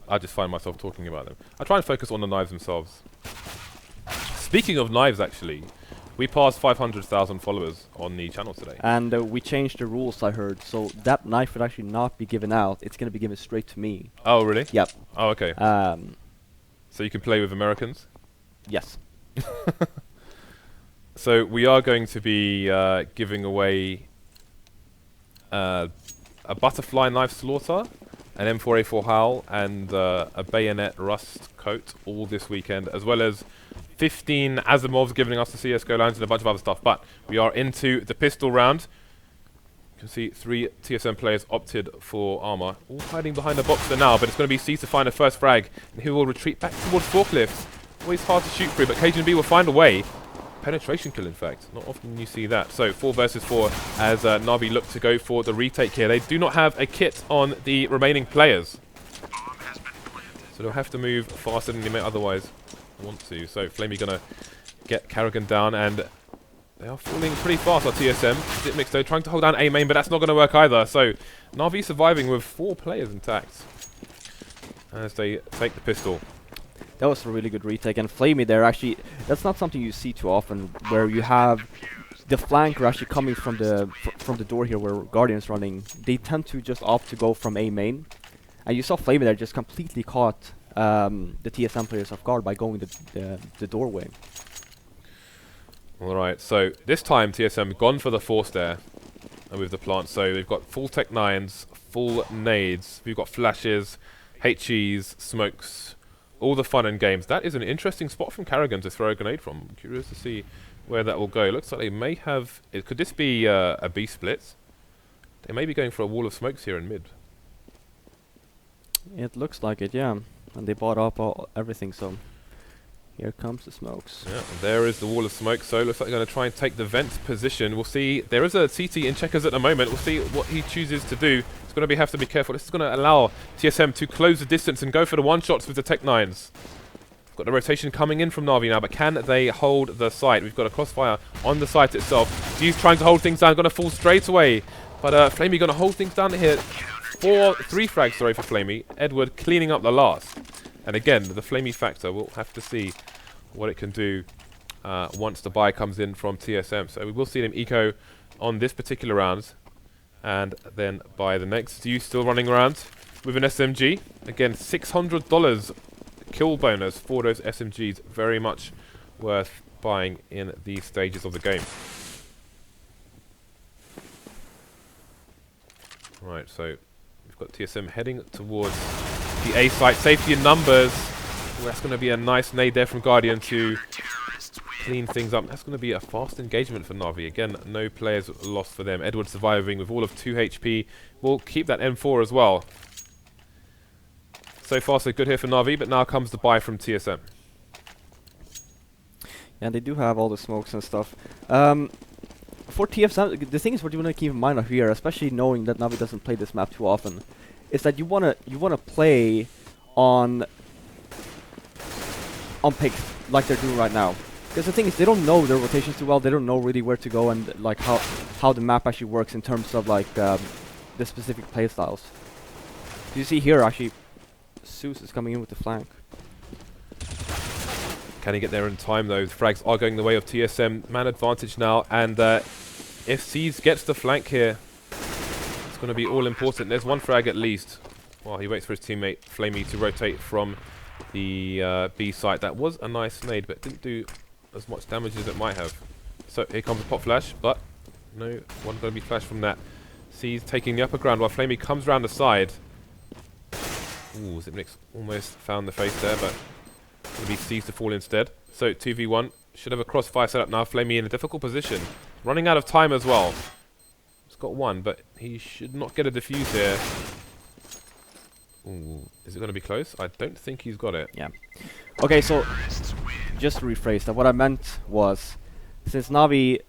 I just find myself talking about them. I try and focus on the knives themselves. Speaking of knives, actually, we passed 500,000 followers on the channel today. And we changed the rules, I heard. So that knife would actually not be given out. It's going to be given straight to me. Oh, really? Yep. Oh, okay. So you can play with Americans? Yes. So we are going to be giving away a butterfly knife slaughter, an M4A4 Howl, and a bayonet rust coat all this weekend, as well as 15 Asimovs giving us the CSGO lines and a bunch of other stuff. But we are into the pistol round. You can see 3 TSM players opted for armor, all hiding behind the box there now, but it's going to be C to find the first frag, and he will retreat back towards forklift. Always hard to shoot through, but KGB will find a way. Penetration kill, in fact. Not often you see that. So 4 versus 4 as NaVi look to go for the retake here. They do not have a kit on the remaining players, so they'll have to move faster than they may otherwise want to. So Flamey gonna get Karrigan down, and they are falling pretty fast on TSM. Zipmix though trying to hold down A main, but that's not going to work either. So NaVi surviving with 4 players intact as they take the pistol. That was a really good retake, and Flamey there actually, that's not something you see too often, where you have the flanker actually coming from the door here where Guardian's running. They tend to just opt to go from A main, and you saw Flamey there just completely caught the TSM players off guard by going the doorway. Alright, so this time TSM gone for the force there with the plant. So we've got full tech 9s, full nades, we've got flashes, HEs, smokes, all the fun and games. That is an interesting spot from Karrigan to throw a grenade from. I'm curious to see where that will go. It looks like they may have... could this be a B split? They may be going for a wall of smokes here in mid. It looks like it, yeah. And they bought up everything, so here comes the smokes. Yeah, there is the wall of smoke. So looks like they're going to try and take the vent position. We'll see. There is a CT in checkers at the moment. We'll see what he chooses to do. It's going to have to be careful. This is going to allow TSM to close the distance and go for the one-shots with the Tech 9s. Got the rotation coming in from NaVi now, but can they hold the site? We've got a crossfire on the site itself. He's trying to hold things down. Going to fall straight away. But Flamey going to hold things down here. 3 frags, sorry, for Flamey. Edward cleaning up the last. And again, the Flamey factor, we'll have to see what it can do once the buy comes in from TSM. So we will see them eco on this particular round, and then buy the next. You still running around with an SMG. Again, $600 kill bonus for those SMGs. Very much worth buying in these stages of the game. Right, so we've got TSM heading towards the A site. Safety in numbers. Ooh, that's going to be a nice nade there from Guardian to clean things up. That's going to be a fast engagement for NaVi. Again, no players lost for them. Edward surviving with all of 2 HP. We'll keep that M4 as well. So far so good here for NaVi, but now comes the buy from TSM. Yeah, they do have all the smokes and stuff. For TSM, the thing is what you want to keep in mind here, especially knowing that NaVi doesn't play this map too often, is that you wanna play on picks like they're doing right now. Because the thing is, they don't know their rotations too well. They don't know really where to go and like how the map actually works in terms of like the specific play styles. You see here actually, Zeus is coming in with the flank. Can he get there in time though? The frags are going the way of TSM. Man advantage now, and if Seeds gets the flank here, it's going to be all important. There's 1 frag at least. While he waits for his teammate Flamey to rotate from the B site. That was a nice nade, but didn't do as much damage as it might have. So here comes a pop flash, but no one going to be flashed from that. Seeds taking the upper ground while Flamey comes around the side. Ooh, Zipnix almost found the face there, but going to be Seeds to fall instead. So 2v1, should have a crossfire set up now. Flamey in a difficult position, running out of time as well. He's got 1, but he should not get a defuse here. Ooh, is it going to be close? I don't think he's got it. Yeah. Okay, so just to rephrase that, what I meant was, since NaVi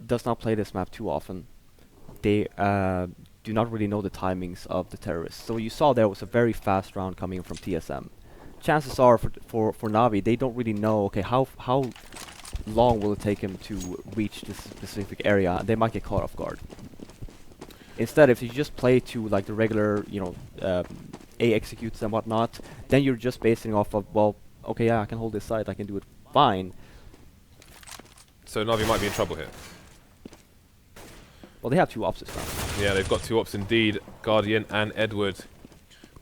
does not play this map too often, they do not really know the timings of the terrorists. So you saw there was a very fast round coming in from TSM. Chances are for NaVi, they don't really know, okay, how long will it take him to reach this specific area? They might get caught off guard. Instead, if you just play to like the regular, A executes and whatnot, then you're just basing off of, well, okay, yeah, I can hold this side, I can do it fine. So NaVi might be in trouble here. Well, they have 2 ops this time. Yeah, they've got 2 ops indeed, Guardian and Edward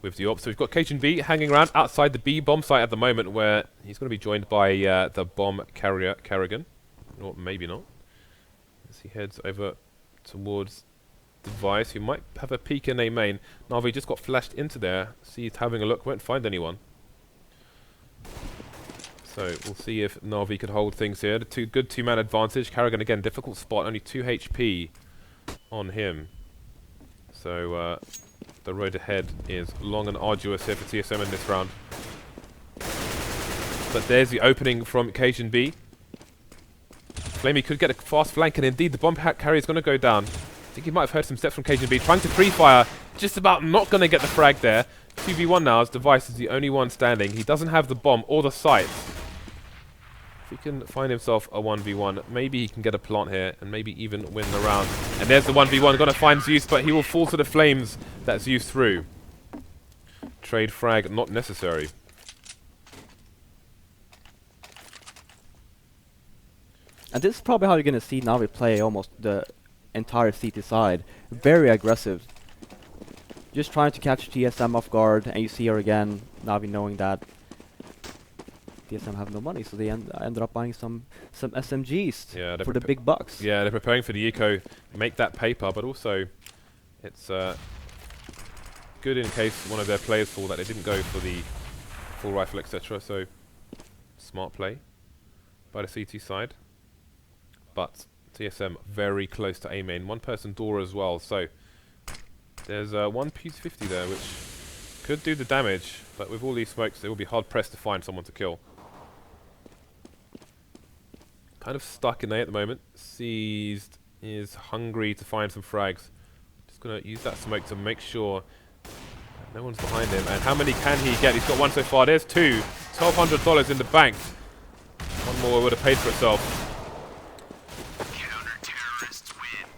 with the ops. So we've got Cajun B hanging around outside the B bomb site at the moment, where he's going to be joined by the bomb carrier Kerrigan, or maybe not. As he heads over towards Device, who might have a peek in A main. NaVi just got flashed into there. See, he's having a look, won't find anyone. So we'll see if NaVi could hold things here. The good 2-man advantage. Kerrigan again, difficult spot, only 2 HP on him. So the road ahead is long and arduous here for TSM in this round. But there's the opening from Cajun B. Flamey could get a fast flank, and indeed the bomb carrier is going to go down. I think he might have heard some steps from Cajun B, trying to pre-fire, just about not going to get the frag there. 2v1 now, as Device is the only one standing. He doesn't have the bomb or the sight. If he can find himself a 1v1, maybe he can get a plant here, and maybe even win the round. And there's the 1v1, going to find Zeus, but he will fall to the flames that Zeus threw. Trade frag not necessary. And this is probably how you're going to see NaVi play almost the entire CT side. Very aggressive. Just trying to catch TSM off guard, and you see her again, NaVi knowing that TSM have no money, so they ended up buying some SMGs for the big bucks. Yeah, they're preparing for the eco, make that paper, but also it's good in case one of their players fall that they didn't go for the full rifle, etc. So smart play by the CT side. But TSM very close to A main. 1-person door as well, so there's one piece 50 there, which could do the damage, but with all these smokes, they will be hard pressed to find someone to kill. Kind of stuck in A at the moment. Seized is hungry to find some frags. Just gonna use that smoke to make sure no one's behind him. And how many can he get? He's got 1 so far. There's 2. $1,200 in the bank. One more would have paid for itself.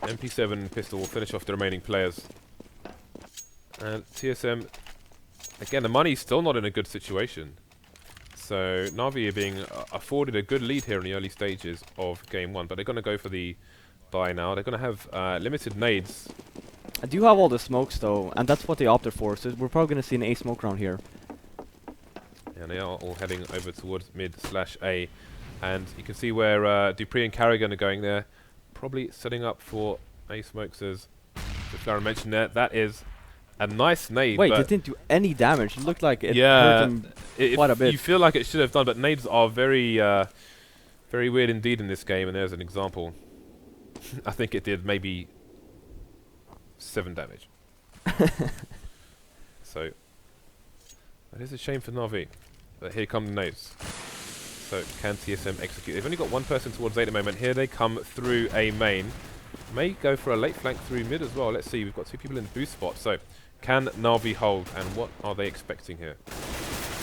MP7 pistol will finish off the remaining players. And TSM, again, the money's still not in a good situation. So NaVi are being afforded a good lead here in the early stages of game 1, but they're going to go for the buy now. They're going to have limited nades. I do have all the smokes though, and that's what they opted for, so we're probably going to see an A smoke round here. And they are all heading over towards mid/A. And you can see where Dupree and Kerrigan are going there. Probably setting up for A smokes, as Flaren mentioned there. That is a nice nade. Wait, it didn't do any damage. It looked like it hurt him quite a bit. You feel like it should have done, but nades are very, very weird indeed in this game. And there's an example. I think it did maybe 7 damage. So that is a shame for NaVi. But here come the nades. So can TSM execute? They've only got 1 person towards A at the moment. Here they come through A main. May go for a late flank through mid as well. Let's see. We've got 2 people in the boost spot. So can NaVi hold? And what are they expecting here?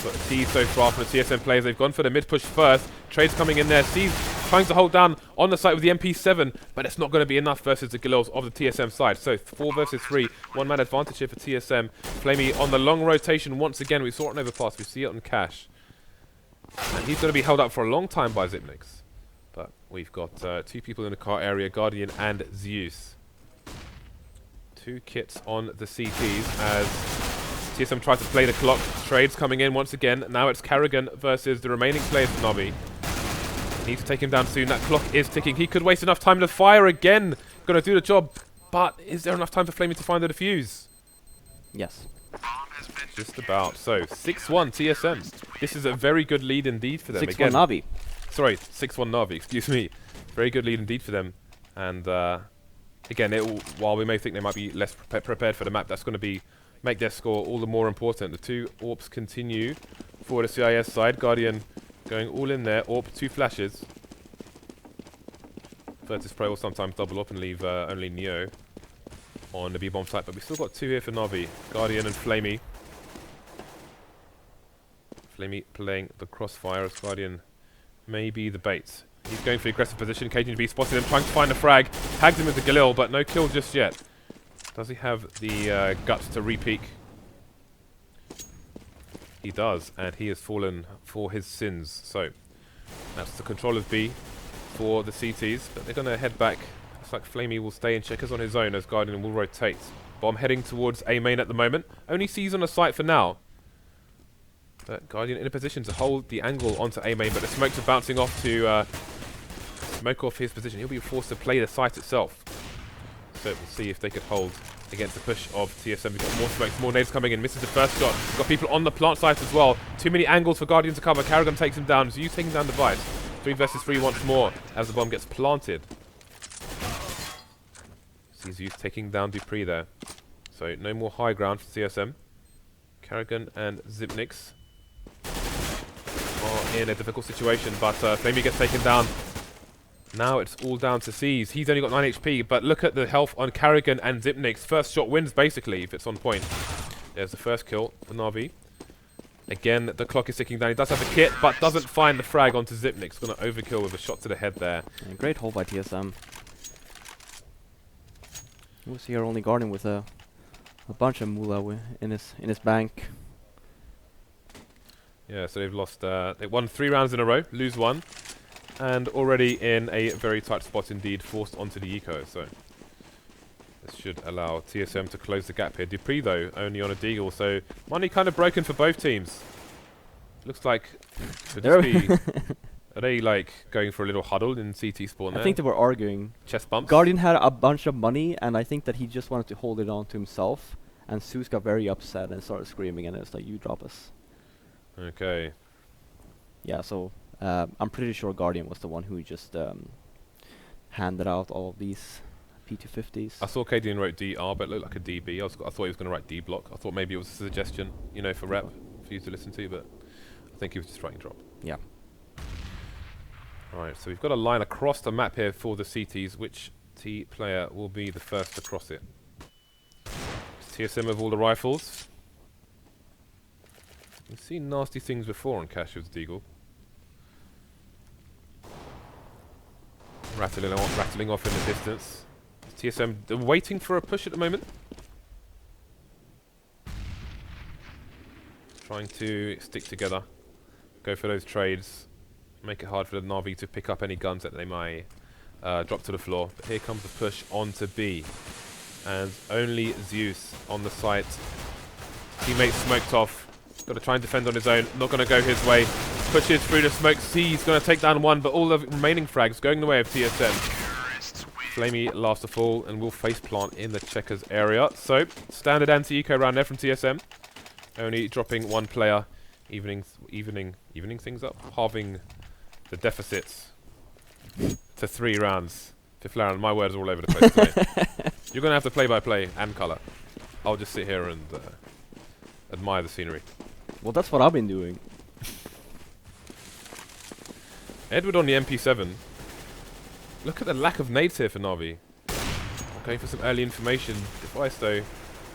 Got a T so far from the TSM players. They've gone for the mid push first. Trade's coming in there. C's trying to hold down on the site with the MP7, but it's not going to be enough versus the Galils of the TSM side. So 4 versus 3. 1-man advantage here for TSM. Flamey on the long rotation once again. We saw it on overpass. We see it on Cash. And he's going to be held up for a long time by Zipnix. But we've got 2 people in the car area, Guardian and Zeus. 2 kits on the CTs as TSM tries to play the clock. Trades coming in once again. Now it's Kerrigan versus the remaining players for NaVi. Needs to take him down soon. That clock is ticking. He could waste enough time to fire again. Going to do the job. But is there enough time for Flamey to find the defuse? Yes. Just about. So 6-1 TSM. This is a very good lead indeed for them. 6-1 NaVi. Sorry, 6-1 NaVi, excuse me. Very good lead indeed for them. And again, while we may think they might be less prepared for the map, that's going to make their score all the more important. The 2 AWPs continue for the CIS side. Guardian going all in there. AWP, 2 flashes. Virtus Pro will sometimes double up and leave only Neo on the B-bomb site, but we've still got 2 here for NaVi. Guardian and Flamey. Flamey playing the crossfire as Guardian may be the bait. He's going for the aggressive position. Cajun B spotted him, trying to find a frag. Tagged him with the Galil, but no kill just yet. Does he have the guts to re-peek? He does, and he has fallen for his sins. So that's the control of B for the CTs, but they're going to head back. Looks like Flamey will stay in checkers on his own as Guardian will rotate. Bomb heading towards A main at the moment. Only sees on the site for now. But Guardian in a position to hold the angle onto A main, but the smokes are bouncing off to smoke off his position. He'll be forced to play the site itself. So we'll see if they could hold against the push of TSM. We've got more smokes, more nades coming in. Misses the first shot. Got people on the plant site as well. Too many angles for Guardian to cover. Karrigan takes him down. Zeus taking down the Vice. 3 versus 3 once more as the bomb gets planted. See Zeus taking down Dupree there. So no more high ground for TSM. Karrigan and Zipnix are in a difficult situation, but Flamey gets taken down. Now it's all down to C's. He's only got 9 HP, but look at the health on Karrigan and Zipnix. First shot wins, basically, if it's on point. There's the first kill for NaVi. Again, the clock is ticking down. He does have a kit, but doesn't find the frag onto Zipnix. Going to overkill with a shot to the head there. Yeah, great hold by TSM. We'll see our only Guardian with a bunch of moolah in his bank. Yeah, so they've lost. They won 3 rounds in a row, lose 1. And already in a very tight spot indeed, forced onto the eco. So this should allow TSM to close the gap here. Dupree though, only on a deagle, so money kind of broken for both teams. Looks like could this be, are they like going for a little huddle in CT spawn there? I think they were arguing. Chest bumps. Guardian had a bunch of money, and I think that he just wanted to hold it on to himself. And Zeus got very upset and started screaming, and it's like, "You drop us." Okay. Yeah, so I'm pretty sure Guardian was the one who just handed out all of these P250s. I saw KD wrote DR, but it looked like a DB. I thought he was going to write D block. I thought maybe it was a suggestion, you know, for rep for you to listen to, but I think he was just writing drop. Yeah. Alright, so we've got a line across the map here for the CTs. Which T player will be the first to cross it? TSM with all the rifles. We've seen nasty things before on Cash with Deagle. Rattling off in the distance. TSM waiting for a push at the moment. Trying to stick together. Go for those trades. Make it hard for the NaVi to pick up any guns that they might drop to the floor. But here comes the push onto B. And only Zeus on the site. Teammate smoked off. Got to try and defend on his own. Not going to go his way. Pushes through the smoke. He's going to take down 1, but all the remaining frags going the way of TSM. Flamey last of all and will face plant in the checkers area. So, standard anti-eco round there from TSM. Only dropping 1 player. Evening things up. Halving the deficits to 3 rounds. 5th round. My words are all over the place today. You're going to have to play-by-play and colour. I'll just sit here and admire the scenery. Well, that's what I've been doing. Edward on the MP7. Look at the lack of nades here for NaVi. Going for some early information. Device though,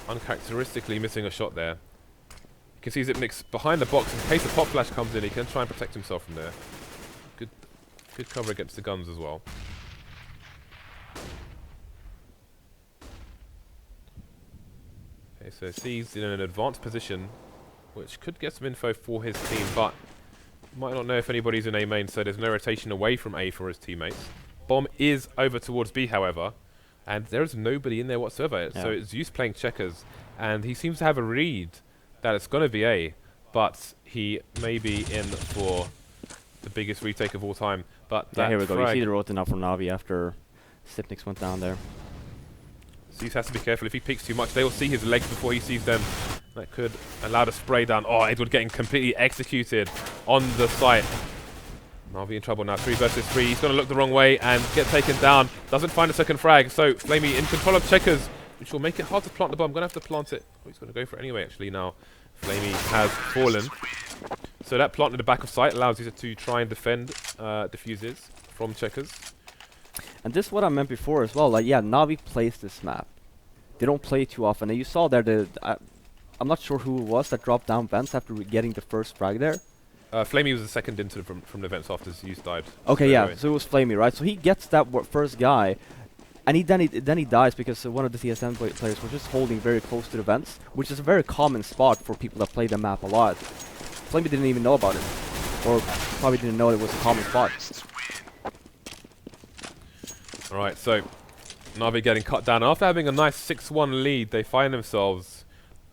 uncharacteristically missing a shot there. You can see Zipnix behind the box. In case the pop flash comes in, he can try and protect himself from there. Good cover against the guns as well. Okay, so C's in an advanced position, which could get some info for his team, but might not know if anybody's in A main, so there's no rotation away from A for his teammates. Bomb is over towards B, however, and there is nobody in there whatsoever. Yeah. So it's Zeus playing checkers, and he seems to have a read that it's going to be A, but he may be in for the biggest retake of all time. But yeah, here we go. You see the rotate now from NaVi after Zipnix went down there. Zeus has to be careful. If he peeks too much, they will see his legs before he sees them. That could allow the spray down. Oh, Edward getting completely executed on the site. NaVi in trouble now. 3 versus 3. He's going to look the wrong way and get taken down. Doesn't find a second frag. So Flamey in control of checkers, which will make it hard to plant the bomb. Going to have to plant it. Oh, he's going to go for it anyway, actually, now. Flamey has fallen. So that plant in the back of sight allows you to try and defend diffuses from checkers. And this is what I meant before as well. Like, yeah, NaVi plays this map. They don't play too often. And you saw there I'm not sure who it was that dropped down vents after getting the first frag there. Flamey was the second into from the vents after Zeus died. Okay, yeah, so it was Flamey, right? So he gets that first guy, and then he dies because one of the TSM players was just holding very close to the vents, which is a very common spot for people that play the map a lot. Flamey didn't even know about it. Or probably didn't know it was a common spot. Alright, so NaVi getting cut down. After having a nice 6-1 lead, they find themselves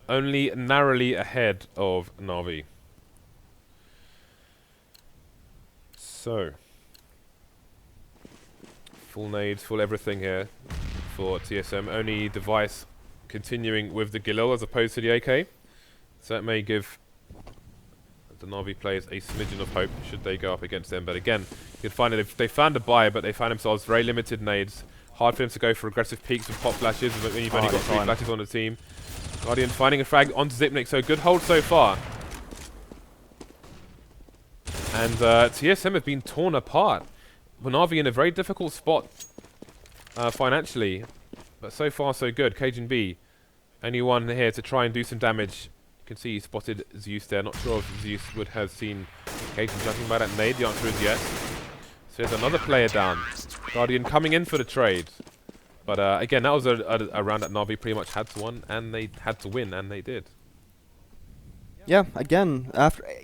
only narrowly ahead of NaVi. So, full nades, full everything here for TSM. Only device continuing with the Galil as opposed to the AK. So that may give the NaVi players a smidgen of hope should they go up against them. But again, you'd find that if they found a buy, but they found themselves very limited nades. Hard for them to go for aggressive peaks with pop flashes when you've only got 3 flashes on the team. Guardian finding a frag onto Zipnik, so good hold so far. And TSM have been torn apart. NaVi in a very difficult spot financially, but so far so good. Cajun B, only one here to try and do some damage. You can see he spotted Zeus there. Not sure if Zeus would have seen Cajun judging by that nade. The answer is yes. So there's another player down. Guardian coming in for the trade. But again, that was a round that NaVi pretty much had to win, and they had to win, and they did. Yeah, again,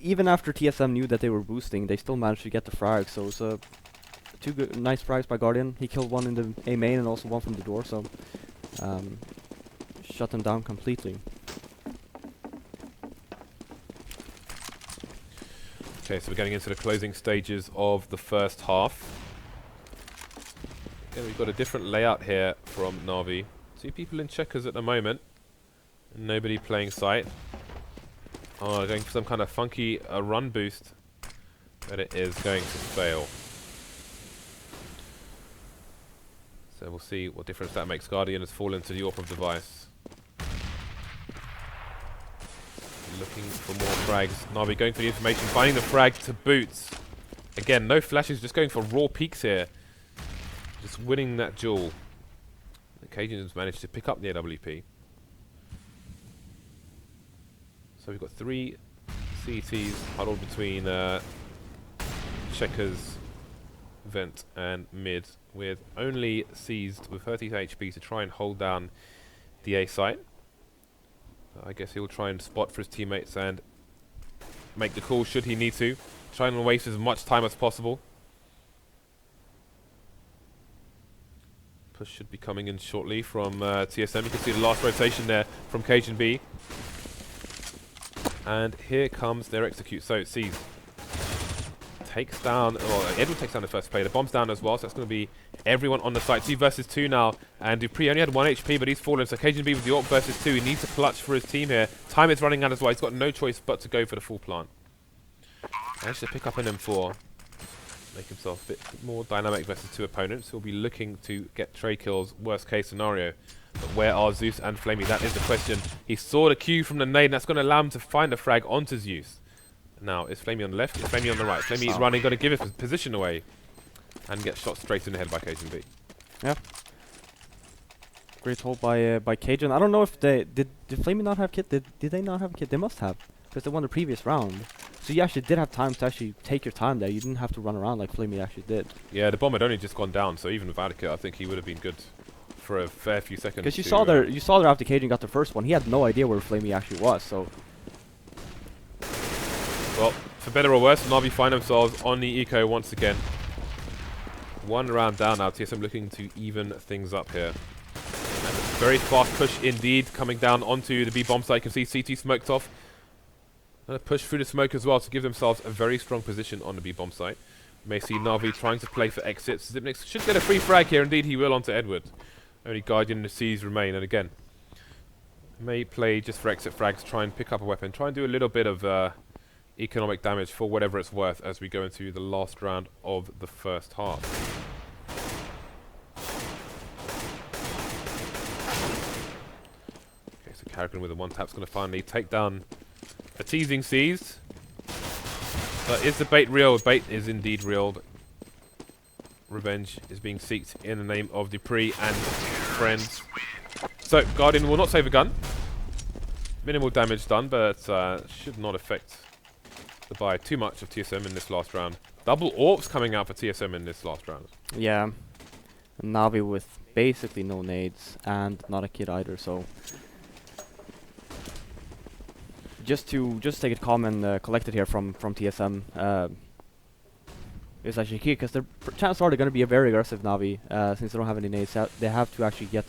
even after TSM knew that they were boosting, they still managed to get the frag. So it's two good, nice frags by Guardian. He killed one in the A main and also one from the door. So shut them down completely. Okay, so we're getting into the closing stages of the first half. Again, we've got a different layout here from NaVi. 2 people in checkers at the moment. Nobody playing site. Oh, going for some kind of funky run boost. But it is going to fail. So we'll see what difference that makes. Guardian has fallen to the AWP of device. Looking for more frags. NaVi going for the information, finding the frag to boots. Again, no flashes, just going for raw peaks here. Just winning that duel. The Cajuns managed to pick up the AWP. So we've got 3 CTs huddled between checkers, vent, and mid, with only seized with 30 HP to try and hold down the A site. I guess he'll try and spot for his teammates and make the call should he need to. Try and waste as much time as possible. Push should be coming in shortly from TSM. You can see the last rotation there from Cajun B. And here comes their execute. So it sees. Takes down, well, Edward takes down the first player. The bomb's down as well, so that's going to be everyone on the site. 2 versus 2 now, and Dupree only had 1 HP, but he's fallen. So Cajun B with the AWP versus 2. He needs to clutch for his team here. Time is running out as well. He's got no choice but to go for the full plant. Managed to pick up an M4. Make himself a bit more dynamic versus 2 opponents. He'll be looking to get trade kills, worst case scenario. But where are Zeus and Flamey? That is the question. He saw the Q from the nade, and that's going to allow him to find a frag onto Zeus. Now, is Flamey on the left? Is Flamey on the right? Flamey is running, got to give his position away. And get shot straight in the head by Cajun B. Yeah. Great hold by Cajun. I don't know if they... Did Flamey not have kit? Did they not have a kit? They must have. Because they won the previous round. So you actually did have time to actually take your time there. You didn't have to run around like Flamey actually did. Yeah, the bomb had only just gone down, so even without a kit, I think he would have been good for a fair few seconds. Because you saw there after Cajun got the first one, he had no idea where Flamey actually was, so... Well, for better or worse, NaVi find themselves on the eco once again. 1 round down now. TSM looking to even things up here. And a very fast push indeed coming down onto the B bomb site. You can see CT smoked off. And a push through the smoke as well to give themselves a very strong position on the B bomb site. You may see NaVi trying to play for exits. Zipnik should get a free frag here. Indeed, he will onto Edward. Only Guardian and the Seas remain. And again, may play just for exit frags. Try and pick up a weapon. Try and do a little bit of... economic damage for whatever it's worth as we go into the last round of the first half. Okay, so Carrigan with a 1-tap's going to finally take down a teasing Seas. But is the bait real? Bait is indeed real. Revenge is being seeked in the name of Dupree and friends. So Guardian will not save a gun. Minimal damage done, but should not affect the buy too much of TSM in this last round. Double AWPs coming out for TSM in this last round. Yeah. NaVi with basically no nades and not a kit either, so... just take it calm and collected here from TSM. It's actually key because their chances are they're going to be a very aggressive Navi since they don't have any nades. They have to actually get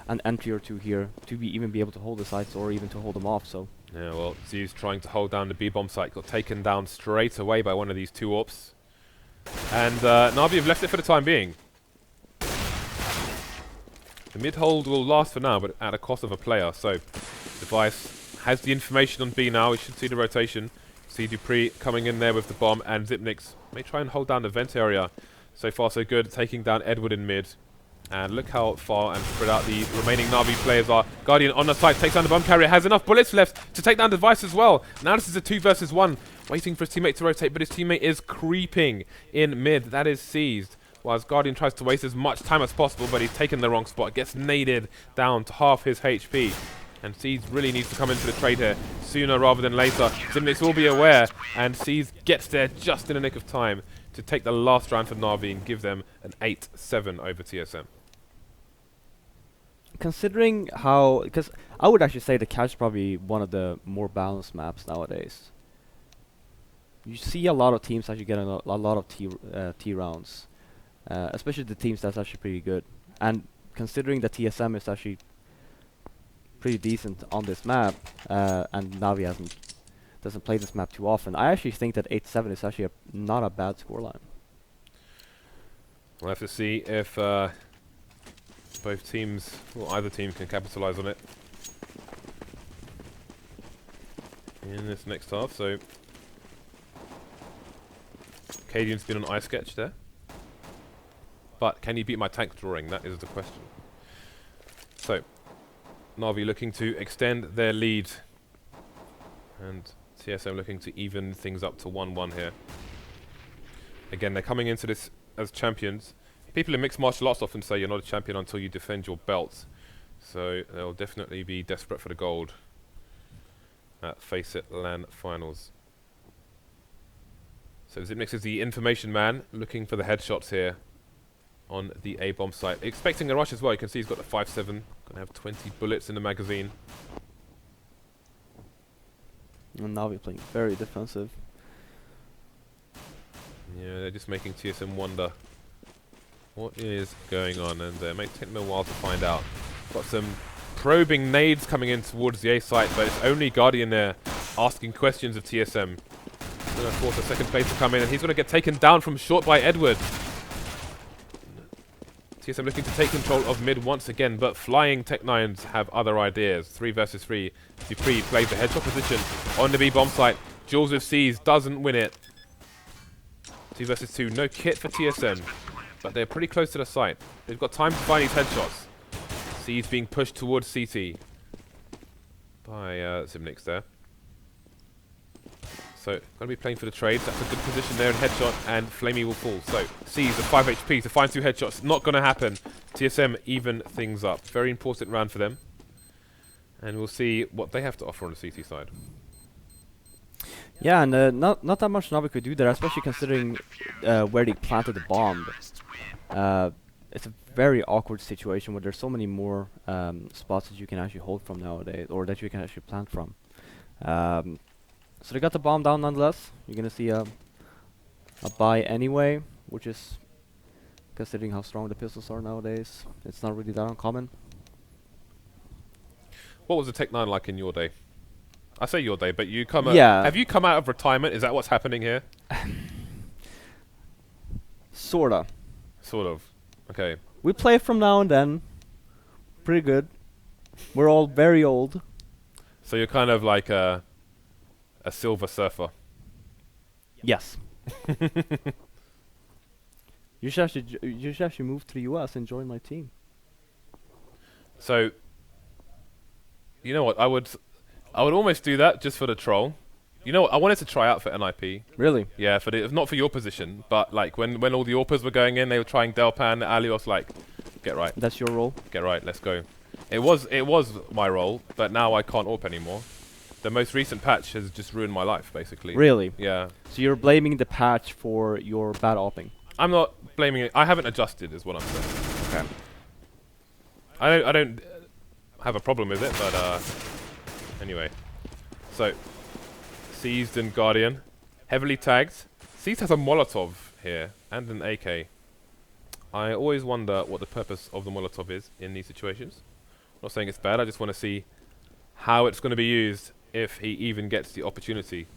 an entry or two here to even be able to hold the sites or even to hold them off. So yeah, well, Z's trying to hold down the B-bomb site, got taken down straight away by one of these 2 AWPs. And NaVi have left it for the time being. The mid hold will last for now, but at a cost of a player. So, Device has the information on B now. We should see the rotation. See Dupree coming in there with the bomb, and Zipnix may try and hold down the vent area. So far, so good. Taking down Edward in mid. And look how far and spread out the remaining Navi players are. Guardian on the side, takes down the bomb carrier, has enough bullets left to take down Device as well. Now this is a 2 versus 1, waiting for his teammate to rotate, but his teammate is creeping in mid. That is seized. Whilst Guardian tries to waste as much time as possible, but he's taken the wrong spot. Gets naded down to half his HP. And Seeds really needs to come into the trade here sooner rather than later. Zimnix will be aware, and Seeds gets there just in the nick of time to take the last round for NaVi and give them an 8-7 over TSM. considering how, because I would actually say the Catch is probably one of the more balanced maps nowadays. You see a lot of teams actually getting a lot of T rounds, especially the teams that's actually pretty good. And considering that TSM is actually pretty decent on this map, and NaVi doesn't play this map too often, I actually think that 8-7 is actually not a bad scoreline. We'll have to see if both teams, or either team, can capitalize on it in this next half. So Cadian's been on ice sketch there, but can he beat my tank drawing? That is the question. So NaVi looking to extend their lead, and TSM looking to even things up to 1-1 here. Again, they're coming into this as champions. People in mixed martial arts often say you're not a champion until you defend your belt, so they'll definitely be desperate for the gold at Faceit LAN finals. So Zipnix is the information man, looking for the headshots here on the A-bomb site. Expecting a rush as well. You can see he's got a 5.7. Gonna have 20 bullets in the magazine. And NaVi playing very defensive. Yeah, they're just making TSM wonder what is going on, and it may take them a while to find out. Got some probing nades coming in towards the A site, but it's only Guardian there asking questions of TSM. Going to force a second place to come in, and he's going to get taken down from short by Edward. TSM looking to take control of mid once again, but Flying Tech9s have other ideas. 3 versus 3. Dupree plays the headshot position on the B bomb site. Jules with C's doesn't win it. 2 versus 2. No kit for TSM, but they're pretty close to the site. They've got time to find these headshots. C's being pushed towards CT by Zimnix there. So, going to be playing for the trades. That's a good position there in headshot, and Flamey will fall. So, C's at 5 HP to find 2 headshots. Not going to happen. TSM even things up. Very important round for them. And we'll see what they have to offer on the CT side. Yeah, and not that much NaVi could do there, especially considering where they planted the bomb. It's a very awkward situation where there's so many more spots that you can actually hold from nowadays, or that you can actually plant from. So they got the bomb down nonetheless. You're gonna see a buy anyway, which is, considering how strong the pistols are nowadays, it's not really that uncommon. What was the Tech-9 like in your day? I say your day, but you come Yeah. have you come out of retirement? Is that what's happening here? Sorta. Sort of. Okay. We play from now and then. Pretty good. We're all very old. So you're kind of like a silver surfer. Yes. You should actually move to the US and join my team. So, you know what? I would almost do that just for the troll. You know what? I wanted to try out for NIP. Really? Yeah, not for your position, but like when all the AWPers were going in, they were trying Delpan, Alios, like, get right. That's your role? Get right, let's go. It was my role, but now I can't AWP anymore. The most recent patch has just ruined my life, basically. Really? Yeah. So you're blaming the patch for your bad opping? I'm not blaming it. I haven't adjusted, is what I'm saying. Okay. I don't have a problem with it, but anyway. So Seized and Guardian. Heavily tagged. Seized has a Molotov here and an AK. I always wonder what the purpose of the Molotov is in these situations. I'm not saying it's bad, I just want to see how it's going to be used if he even gets the opportunity.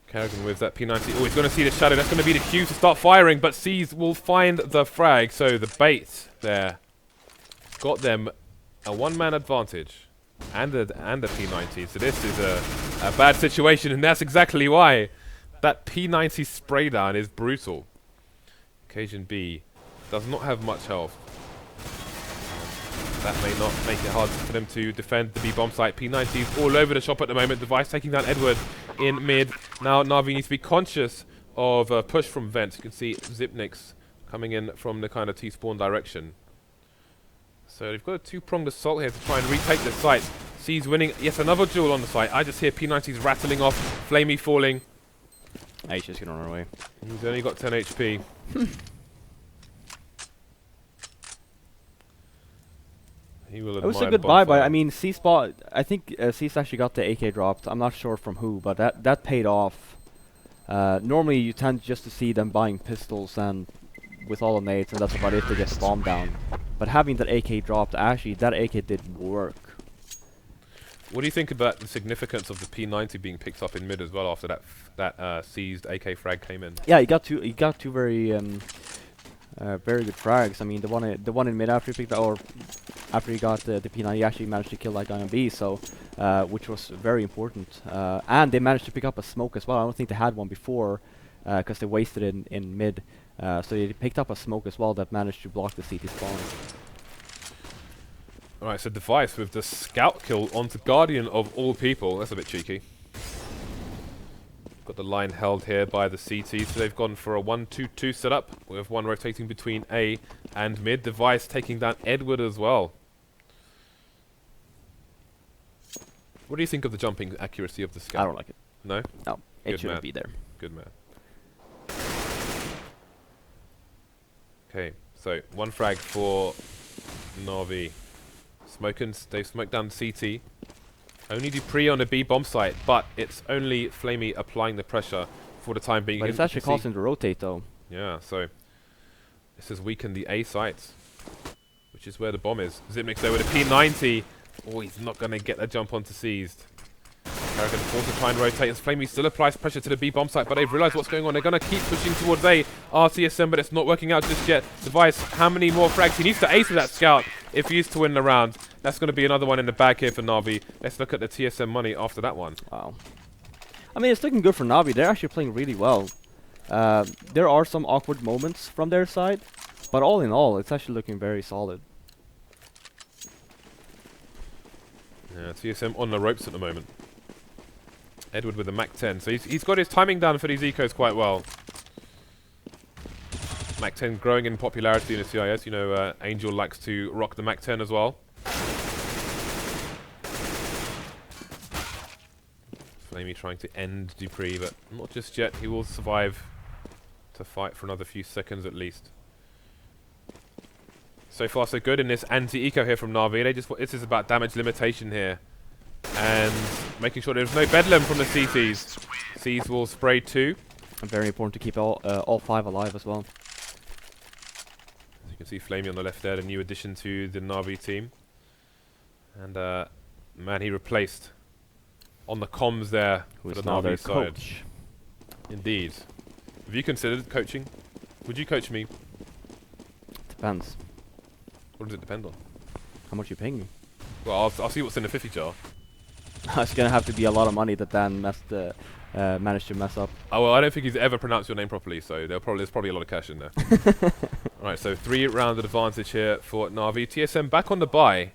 Kerrigan with that P90. Oh, he's going to see the shadow. That's going to be the cue to start firing, but Seas will find the frag. So the bait there got them a one-man advantage and a P90. So this is a bad situation, and that's exactly why. That P90 spray down is brutal. Occasion B does not have much health. That may not make it hard for them to defend the B bomb site. P90's all over the shop at the moment. Device taking down Edward in mid. Now NaVi needs to be conscious of a push from vent. You can see Zipnix coming in from the kind of T-spawn direction. So they've got a two-pronged assault here to try and retake the site. C's winning. Yes, another duel on the site. I just hear P90's rattling off. Flamey falling. He's just gonna run away. He's only got 10 HP. He will it was a admire good the buy, bonfire. I mean, C-Spot, I think C's actually got the AK dropped. I'm not sure from who, but that paid off. Normally you tend just to see them buying pistols and with all the nades, and that's about it, they get bombed down. But having that AK dropped, actually, that AK did work. What do you think about the significance of the P90 being picked up in mid as well after that seized AK frag came in? Yeah, he got two very good frags. I mean, the one in mid after he picked up, or after he got the P90, he actually managed to kill that guy on B, so which was very important. And they managed to pick up a smoke as well. I don't think they had one before because they wasted it in mid. So they picked up a smoke as well that managed to block the CT spawn. Alright, so Device with the scout kill onto Guardian of all people. That's a bit cheeky. Got the line held here by the CT, so they've gone for a 1-2-2 setup with one rotating between A and mid. Device taking down Edward as well. What do you think of the jumping accuracy of the scout? I don't like it. No? No, Good it shouldn't man. be there. Good man. Okay, so one frag for NaVi. They've smoked down CT. Only Dupree on the B bomb site, but it's only Flamey applying the pressure for the time being. But it's actually causing to rotate though. Yeah, so this has weakened the A sites, which is where the bomb is. Zipnix there with a P90. Oh, he's not going to get a jump onto Seized. Kerrigan forced to try and rotate, as Flamey still applies pressure to the B bomb site, but they've realised what's going on. They're going to keep pushing towards A. TSM, but it's not working out just yet. Device, how many more frags? He needs to ace with that scout if he is to win the round. That's going to be another one in the bag here for NaVi. Let's look at the TSM money after that one. Wow. I mean, it's looking good for NaVi. They're actually playing really well. There are some awkward moments from their side, but all in all, it's actually looking very solid. Yeah, TSM on the ropes at the moment. Edward with the Mac 10. So he's got his timing down for these ecos quite well. Mac 10 growing in popularity in the CIS. You know, Angel likes to rock the Mac 10 as well. Flamey trying to end Dupree, but not just yet. He will survive to fight for another few seconds at least. So far so good in this anti-eco here from NaVi. This is about damage limitation here. And making sure there's no bedlam from the CTs. C's will spray 2. And very important to keep all 5 alive as well. As you can see Flamey on the left there, the new addition to the NaVi team. And man, he replaced on the comms there Who for is the now their NaVi side. coach. Indeed. Have you considered coaching? Would you coach me? Depends. What does it depend on? How much you paying me? Well, I'll see what's in the 50 jar. It's gonna have to be a lot of money that Dan managed to mess up. Oh, well, I don't think he's ever pronounced your name properly, so there's probably a lot of cash in there. Alright, so 3-round advantage here for NaVi. TSM back on the buy.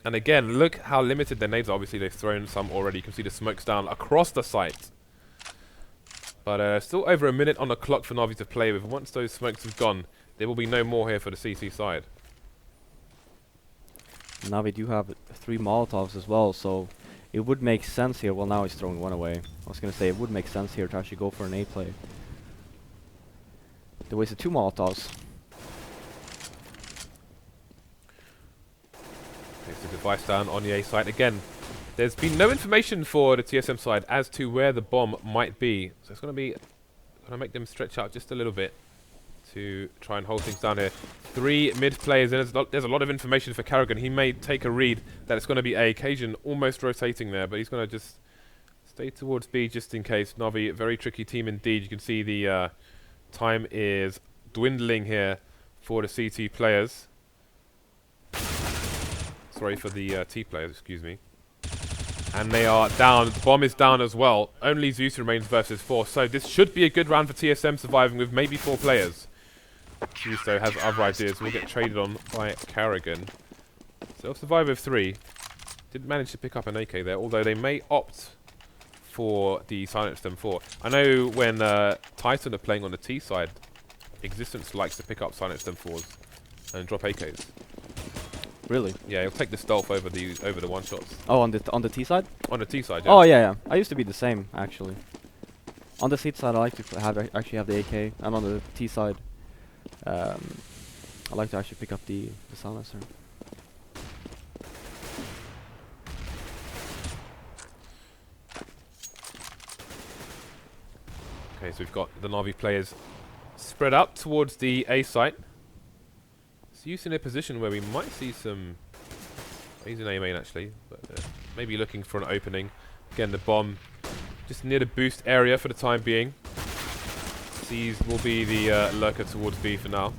And again, look how limited their nades are. Obviously, they've thrown some already. You can see the smokes down across the site. But still over a minute on the clock for NaVi to play with. Once those smokes have gone, there will be no more here for the CC side. NaVi do have 3 Molotovs as well, so it would make sense here. Well, now he's throwing 1 away. I was going to say, it would make sense here to actually go for an A play. They wasted 2 Molotovs. Takes the device down on the A site again. There's been no information for the TSM side as to where the bomb might be. So it's going to make them stretch out just a little bit to try and hold things down here. 3 mid players, and there's a lot of information for Karrigan. He may take a read that it's going to be A. Cajun almost rotating there, but he's going to just stay towards B just in case. NaVi, very tricky team indeed. You can see the time is dwindling here for the CT players. Sorry for the T players, excuse me. And they are down. The bomb is down as well. Only Zeus remains versus 4. So this should be a good round for TSM surviving with maybe 4 players. Zeus though has other ideas. Will get traded on by Karrigan. So they'll survive with 3. Didn't manage to pick up an AK there, although they may opt for the Silence Them 4. I know when Titan are playing on the T side, Existence likes to pick up Silence Them 4s and drop AKs. Really? Yeah, he'll take the stealth over the one shots. Oh, on the T side? On the T side, yeah. Oh yeah. I used to be the same actually. On the C side, I like to actually have the AK, and on the T side, I like to actually pick up the silencer. Okay, so we've got the NaVi players spread out towards the A site. Zeus in a position where we might see some... He's in A main actually, but maybe looking for an opening. Again, the bomb just near the boost area for the time being. C's will be the lurker towards B for now.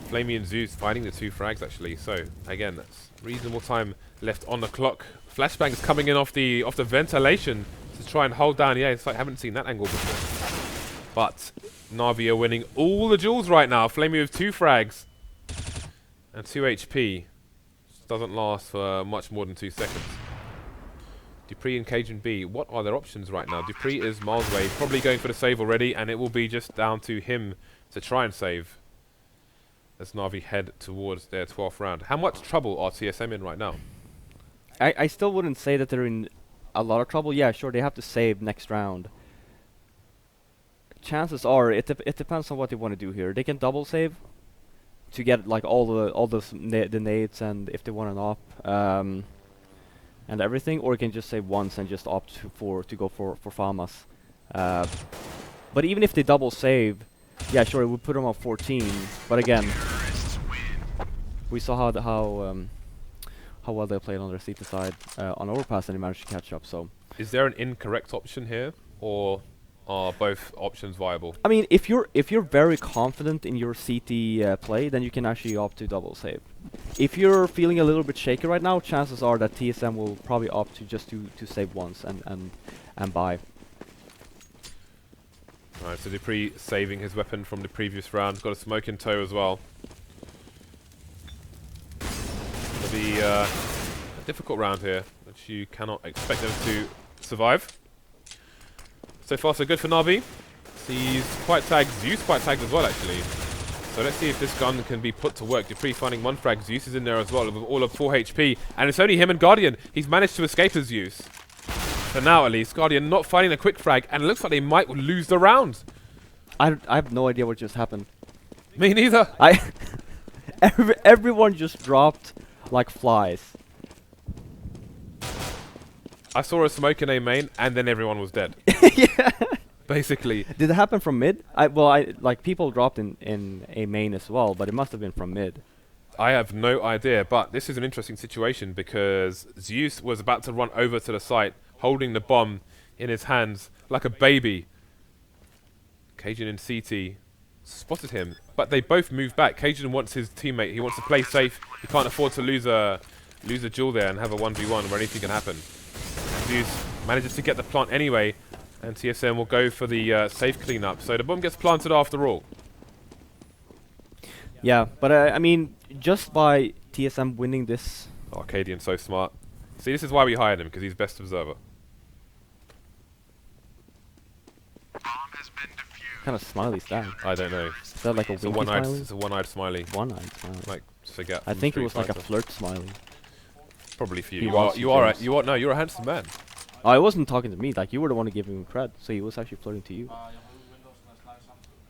Flamey and Zeus finding the 2 frags actually, so again, that's reasonable time left on the clock. Flashbangs coming in off the ventilation to try and hold down. Yeah, it's like I haven't seen that angle before. But NaVi are winning all the duels right now. Flamey with 2 frags. And 2 HP. Doesn't last for much more than 2 seconds. Dupree and Cajun B. What are their options right now? Dupree is miles away. Probably going for the save already. And it will be just down to him to try and save. As NaVi head towards their 12th round. How much trouble are TSM in right now? I still wouldn't say that they're in a lot of trouble. Yeah, sure, they have to save next round. Chances are, it depends on what they want to do here. They can double save to get like all the nades, and if they want an op and everything, or you can just save once and just opt to go for Famas. But even if they double save, yeah, sure, it would put them on 14. But again, we saw how well they played on their CT side on overpass, and they managed to catch up. So, is there an incorrect option here, or are both options viable? I mean, if you're very confident in your CT play, then you can actually opt to double save. If you're feeling a little bit shaky right now, chances are that TSM will probably opt to just to save once and buy. Alright, so Dupree saving his weapon from the previous round. He's got a smoke in tow as well. It'll be a difficult round here, which you cannot expect them to survive. So far so good for NaVi. He's quite tagged. Zeus quite tagged as well actually. So let's see if this gun can be put to work. Dupree finding 1 frag. Zeus is in there as well with all of 4 HP. And it's only him and Guardian. He's managed to escape as Zeus. For now at least. Guardian not finding a quick frag. And it looks like they might lose the round. I have no idea what just happened. Me neither. Everyone just dropped like flies. I saw a smoke in A main, and then everyone was dead. Yeah. Basically. Did it happen from mid? Like people dropped in A main as well, but it must have been from mid. I have no idea, but this is an interesting situation because Zeus was about to run over to the site, holding the bomb in his hands like a baby. Cajun and CT spotted him, but they both moved back. Cajun wants his teammate. He wants to play safe. He can't afford to lose a duel there and have a 1v1 where anything can happen. Zeus manages to get the plant anyway, and TSM will go for the safe cleanup. So the bomb gets planted after all. Yeah, but I mean, just by TSM winning this... Arcadian's so smart. See, this is why we hired him, because he's best observer. What kind of smiley is that? I don't know. Is that like a It's a winky smiley? It's a one-eyed smiley. One-eyed smiley. Like, forget. I think it was like a flirt smiley. Probably for you. He You wants are. to You are. No, you're a handsome man. Oh, I wasn't talking to me. Like, you were the one to give him cred, so he was actually flirting to you.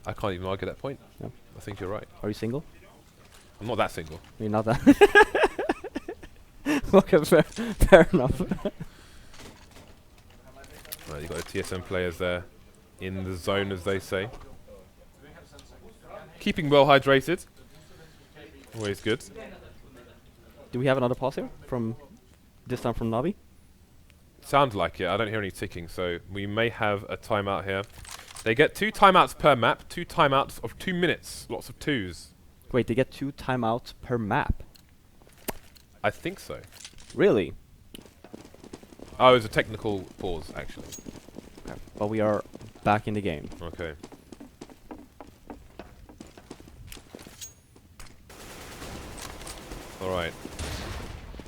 I can't even argue that point. No. I think you're right. Are you single? I'm not that single. You're not that. Okay, fair enough. Right, you've got the TSM players there in the zone, as they say. Keeping well hydrated. Always good. Do we have another pause here from this time from NaVi? Sounds like it. I don't hear any ticking, so we may have a timeout here. They get 2 timeouts per map, 2 timeouts of 2 minutes, lots of 2s. Wait, they get 2 timeouts per map? I think so. Really? Oh, it was a technical pause, actually. Okay. But we are back in the game. Okay. Alright.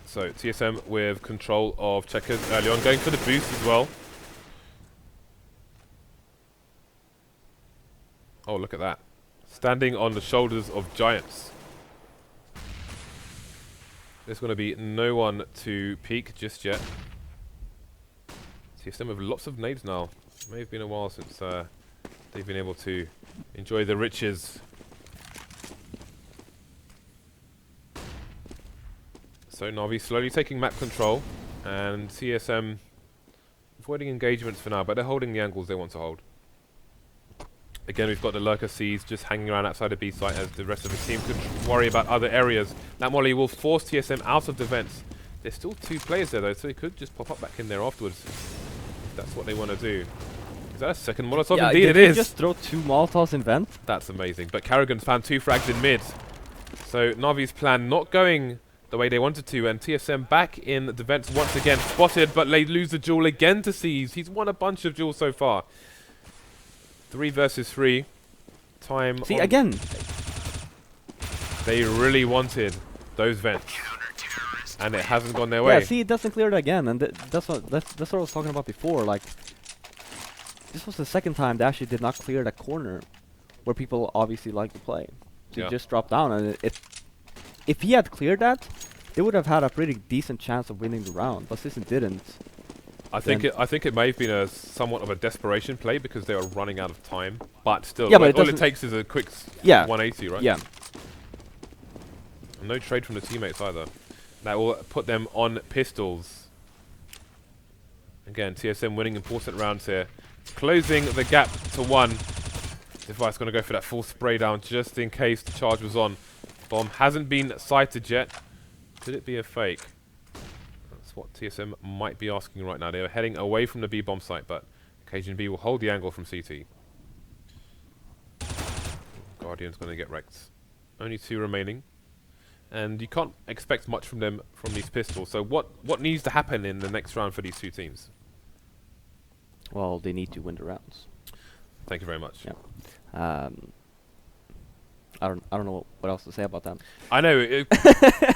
So, TSM with control of checkers early on, going for the boost as well. Oh, look at that. Standing on the shoulders of giants. There's going to be no one to peek just yet. TSM with lots of nades now. It may have been a while since they've been able to enjoy the riches. So NaVi slowly taking map control, and TSM avoiding engagements for now, but they're holding the angles they want to hold. Again, we've got the Lurker Seas just hanging around outside the B site as the rest of the team could worry about other areas. That molly will force TSM out of the vents. There's still 2 players there though, so they could just pop up back in there afterwards if that's what they want to do. Is that a second Molotov? Yeah, indeed it did is! just throw 2 Molotovs in vent? That's amazing. But Karrigan's found 2 frags in mid. So NaVi's plan not going the way they wanted to, and TSM back in the vents once again, spotted, but they lose the duel again to Seas. He's won a bunch of duels so far. 3 versus 3. Time. See, again. They really wanted those vents, and it hasn't gone their way. Yeah, see, it doesn't clear it again, and that's what I was talking about before. Like, this was the second time they actually did not clear that corner, where people obviously like to play. So it just dropped down, and if he had cleared that, they would have had a pretty decent chance of winning the round. But since it didn't, I think it may have been a somewhat of a desperation play because they were running out of time. But still, yeah, but all it takes is a quick 180, right? Yeah. No trade from the teammates either. That will put them on pistols. Again, TSM winning important rounds here. Closing the gap to 1. Device going to go for that full spray down just in case the charge was on. Bomb hasn't been sighted yet. Could it be a fake? That's what TSM might be asking right now. They are heading away from the B bomb site, but Cajun B will hold the angle from CT. Guardian's going to get wrecked. Only 2 remaining. And you can't expect much from them from these pistols. So what needs to happen in the next round for these 2 teams? well, they need to win the rounds. Thank you very much. Yeah. I don't know what else to say about that. I know.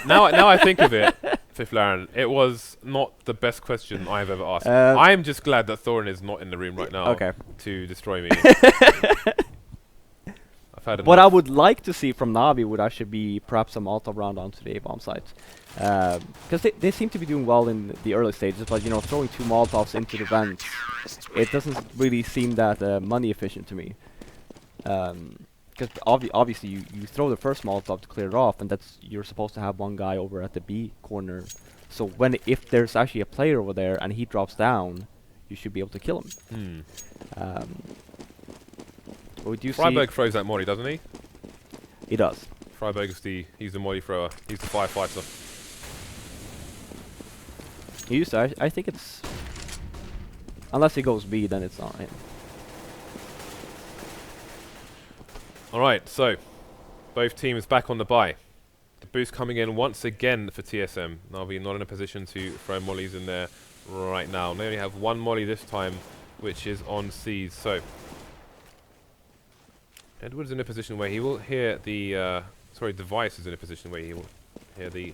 Now I think of it, Fifth Laren, it was not the best question I've ever asked. I'm just glad that Thorin is not in the room right now to destroy me. I've had what I would like to see from NaVi would actually be perhaps a Molotov round onto the A-bomb site. Because they seem to be doing well in the early stages, but throwing 2 Molotovs into the vents, it doesn't really seem that money efficient to me. Because obviously you throw the first Molotov to clear it off, and you're supposed to have one guy over at the B corner. So if there's actually a player over there and he drops down, you should be able to kill him. What do you Freiberg throws that molly, doesn't he? He does. Freiberg is he's the molly thrower. He's the firefighter. He used to. I think it's, unless he goes B, then it's not him. Alright, so both teams back on the bye. The boost coming in once again for TSM. NaVi not in a position to throw mollies in there right now. They only have 1 molly this time, which is on C's. So Edward's in a position where he will hear the Device is in a position where he will hear the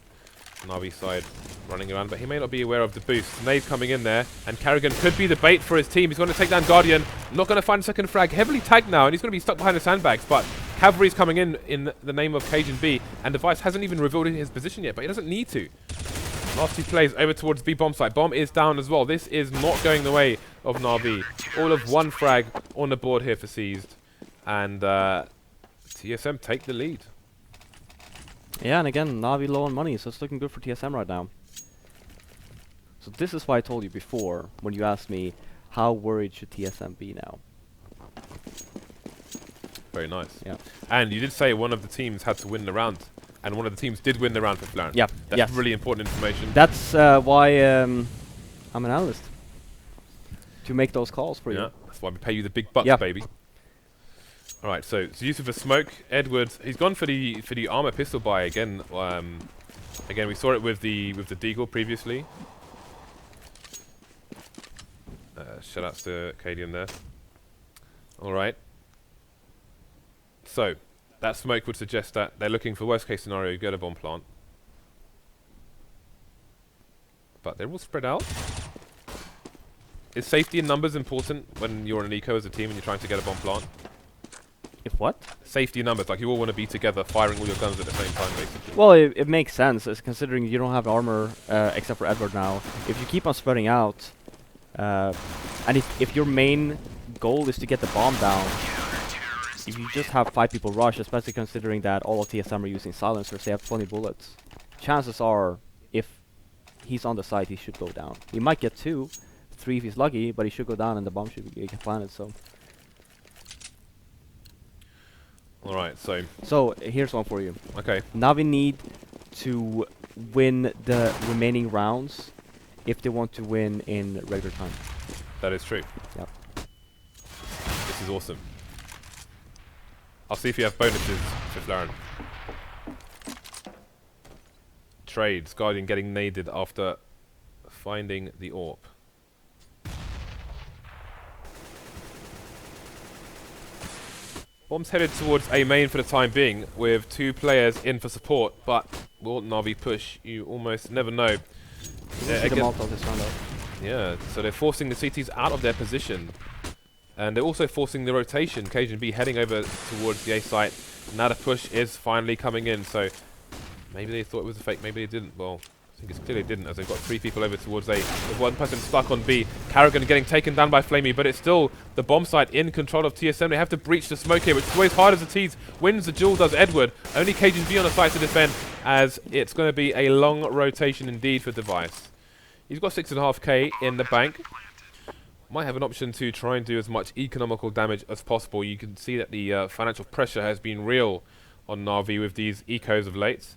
NaVi side running around, but he may not be aware of the boost. Nave coming in there, and Karrigan could be the bait for his team. He's going to take down Guardian. Not going to find a second frag. Heavily tagged now, and he's going to be stuck behind the sandbags, but Cavalry's coming in the name of Cajun B, and Device hasn't even revealed his position yet, but he doesn't need to. Last 2 plays over towards B bomb site. Bomb is down as well. This is not going the way of NaVi. All of 1 frag on the board here for Seized, and TSM take the lead. Yeah, and again, NaVi low on money, so it's looking good for TSM right now. So this is why I told you before, when you asked me, how worried should TSM be now? Very nice. Yeah. And you did say one of the teams had to win the round, and one of the teams did win the round for Flaren. Yeah. That's Yes. really important information. That's why I'm an analyst. To make those calls for Yeah, you. that's why we pay you the big bucks, Yeah. baby. All right, so use of a smoke. Edwards, he's gone for the armor pistol buy again. Again, we saw it with the deagle previously. Shout outs to Cadian there. All right. So that smoke would suggest that they're looking for worst case scenario, get a bomb plant. But they're all spread out. Is safety in numbers important when you're an eco as a team and you're trying to get a bomb plant? If what? Safety in numbers, like you all want to be together firing all your guns at the same time, basically. Well, it makes sense, as considering you don't have armor except for Edward now. If you keep on spreading out, and if your main goal is to get the bomb down, if you just have 5 people rush, especially considering that all of TSM are using silencers, they have 20 bullets. Chances are, if he's on the site, he should go down. He might get 2, 3 if he's lucky, but he should go down and the bomb should get planted. All right, So here's one for you. okay. NaVi need to win the remaining rounds if they want to win in regular time. That is true. Yep. This is awesome. I'll see if you have bonuses for Flaren. Trades. Guardian getting naded after finding the AWP. Bomb's headed towards A main for the time being, with 2 players in for support, but will NaVi push? You almost never know. Yeah, so they're forcing the CTs out of their position. And they're also forcing the rotation. Cajun B heading over towards the A site. Now the push is finally coming in, so maybe they thought it was a fake, maybe they didn't. Well, I think it's clearly didn't, as they've got 3 people over towards A, with 1 person stuck on B. Carrigan getting taken down by Flamey, but it's still the bomb site in control of TSM. They have to breach the smoke here, which is always hard as a tease. Wins the duel, does Edward. Only Cajun B on the site to defend, as it's going to be a long rotation indeed for Device. He's got 6.5k in the bank. Might have an option to try and do as much economical damage as possible. You can see that the financial pressure has been real on NaVi with these ecos of late.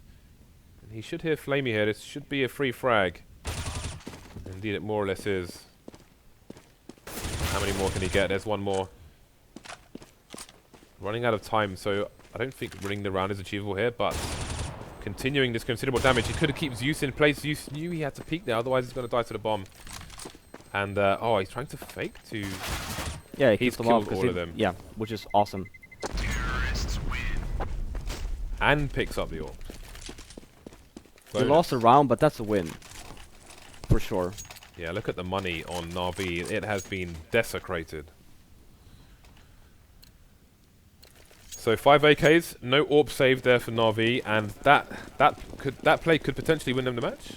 And he should hear Flamey here. This should be a free frag. Indeed, it more or less is. How many more can he get? There's 1 more. Running out of time, so I don't think winning the round is achievable here, but continuing this considerable damage. He could have kept Zeus in place. Zeus knew he had to peek there, otherwise he's going to die to the bomb. And, oh, he's trying to fake to... Yeah, he's killed all of them. Yeah, which is awesome. And picks up the AWP. They lost a round, but that's a win. For sure. Yeah, look at the money on NaVi. It has been desecrated. So 5 AKs, no AWP saved there for NaVi, and that play could potentially win them the match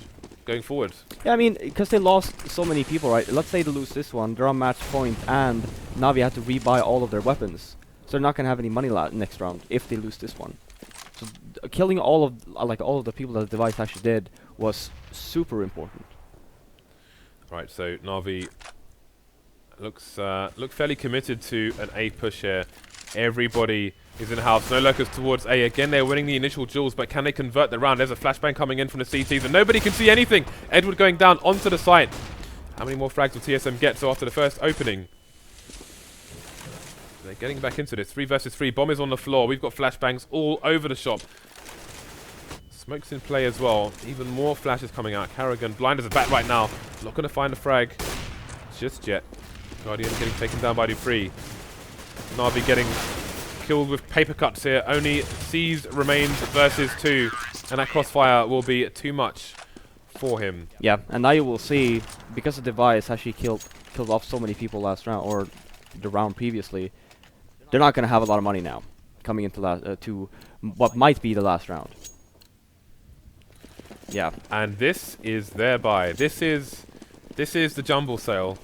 going forward. Yeah, I mean, because they lost so many people, right? Let's say they lose this one, they're on match point, and NaVi had to rebuy all of their weapons. So they're not going to have any money next round if they lose this one. So killing all of the people that the Device actually did was super important. Right, so NaVi look fairly committed to an A push here. Everybody is in house. No lurkers towards A. Again, they're winning the initial duels, but can they convert the round? There's a flashbang coming in from the CTs, and nobody can see anything. Edward going down onto the site. How many more frags will TSM get? So after the first opening, they're getting back into this. 3 versus 3. Bomb is on the floor. We've got flashbangs all over the shop. Smoke's in play as well. Even more flashes coming out. Carrigan blind as a bat right now. Not going to find a frag just yet. Guardian getting taken down by Dupree. NaVi getting killed with paper cuts here. Only C's remains versus 2. And that crossfire will be too much for him. Yeah, and now you will see, because the Device actually killed off so many people last round, or the round previously, they're not going to have a lot of money now coming into to what might be the last round. Yeah. And this is their buy. This is the jumble sale.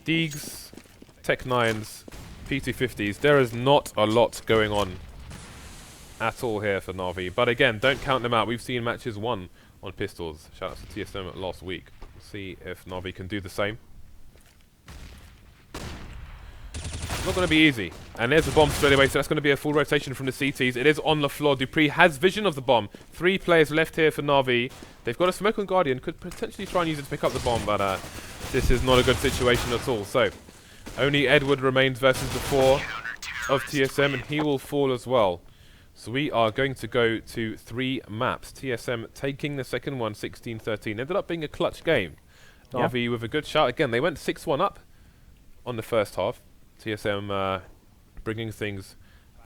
Deegs, Tech 9s, P250s. There is not a lot going on at all here for NaVi. But again, don't count them out. We've seen matches won on pistols. Shout out to TSM last week. We'll see if NaVi can do the same. not going to be easy. And there's a bomb straight away, so that's going to be a full rotation from the CTs. It is on the floor. Dupree has vision of the bomb. 3 players left here for NaVi. They've got a smoke on Guardian. Could potentially try and use it to pick up the bomb, but this is not a good situation at all. So, only Edward remains versus the 4 of TSM, and he will fall as well. So we are going to go to 3 maps. TSM taking the second one, 16-13. Ended up being a clutch game. NaVi with a good shout. Again, they went 6-1 up on the first half. TSM bringing things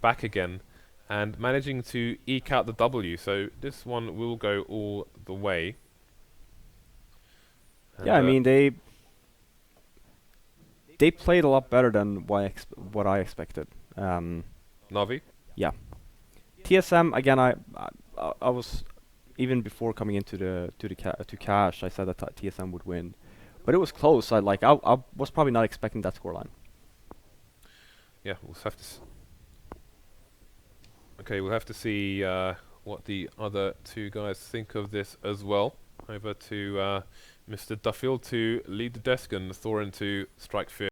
back again and managing to eke out the W. So this one will go all the way. And yeah, I mean they played a lot better than what I expected. NaVi? Yeah. TSM again. I was even before coming into to Cash. I said that TSM would win, but it was close. I was probably not expecting that scoreline. Yeah, we'll have to. Okay, we'll have to see what the other 2 guys think of this as well. Over to Mr. Duffield to lead the desk and Thorin to strike fear.